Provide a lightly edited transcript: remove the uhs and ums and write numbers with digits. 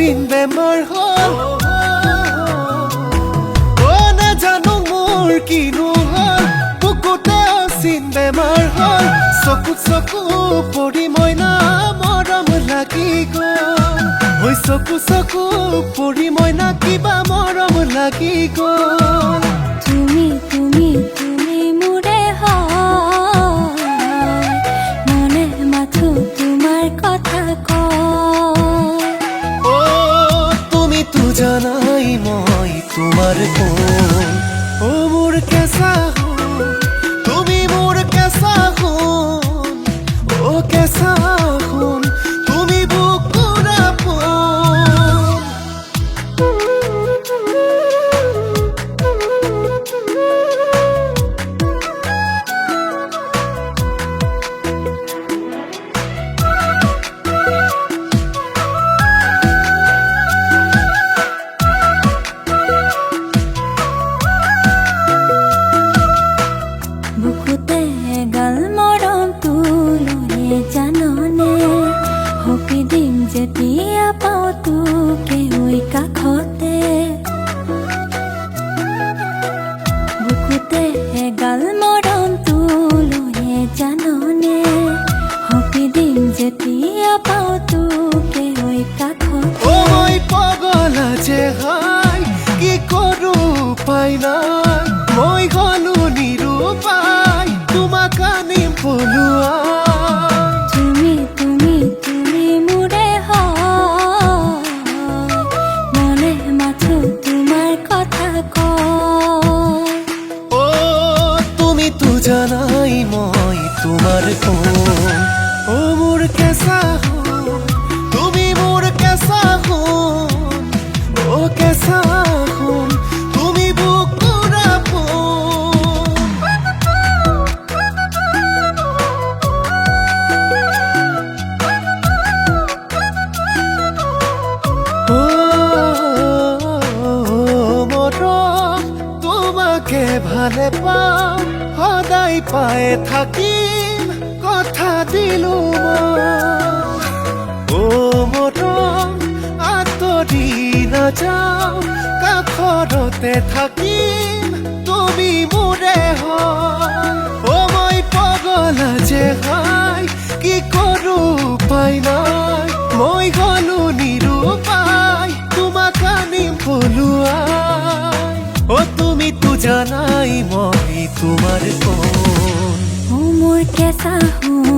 অচিন বেমাৰ হ'ল নাজানো মোৰ কিনো হ'ল বুকুতে অচিন বেমাৰ হ'ল চকুত চকু পৰি মইনা মৰম লাগি গ'ল চকু চকু পৰি মইনা কিবা মৰম লাগি গ'ল তুমি তুমি তুমি মোৰে হয় মনে মাথো তোমাৰ কথা কয় তুমিতো জানাই মই তোমাৰ কোন মোৰ কেঁচা সোণ তুমি মোৰ কেঁচা সোণ কেঁচা সোণ তুমি বুকুৰ আপোন বুকুতে গাল মৰম তুলৰে জাননে সপি দিম যেতিয়া পাওঁ তোকে হৈ কাষতে বুকুতে গাল মৰম তুলৰে জাননে সপি দিম যেতিয়া পাওঁ তোকে হৈ কাষতে মই পগলা যে হাই কি কৰো উপায় নাই মই গলো নিৰুপায় তোমাক আনিম পলুৱাই তুমি তুমি তুমি মোৰে হয় মনে মাথো তোমাৰ কথা কয় তুমিতো জানাই মই তোমাৰ কোন মোৰ কেঁচা সোণ তুমি মোৰ কেঁচা সোণ কেঁচা সোণ তুমি বুকুৰ আপোন মৰম তোমাকে ভালে পাওঁ সদায় পাই থাকিম কথা দিলো মৰম আঁতৰি নাযাওঁ কাষৰতে থাকিম তুমি মোৰে হয় মই পগলা যে হাই কি কৰো উপায় নাই মই গলো নিৰুপায় তোমাক আনিম পলুৱাই তুমিতো জানাই মই তোমাৰ কোন মোৰ কেঁচা সোণ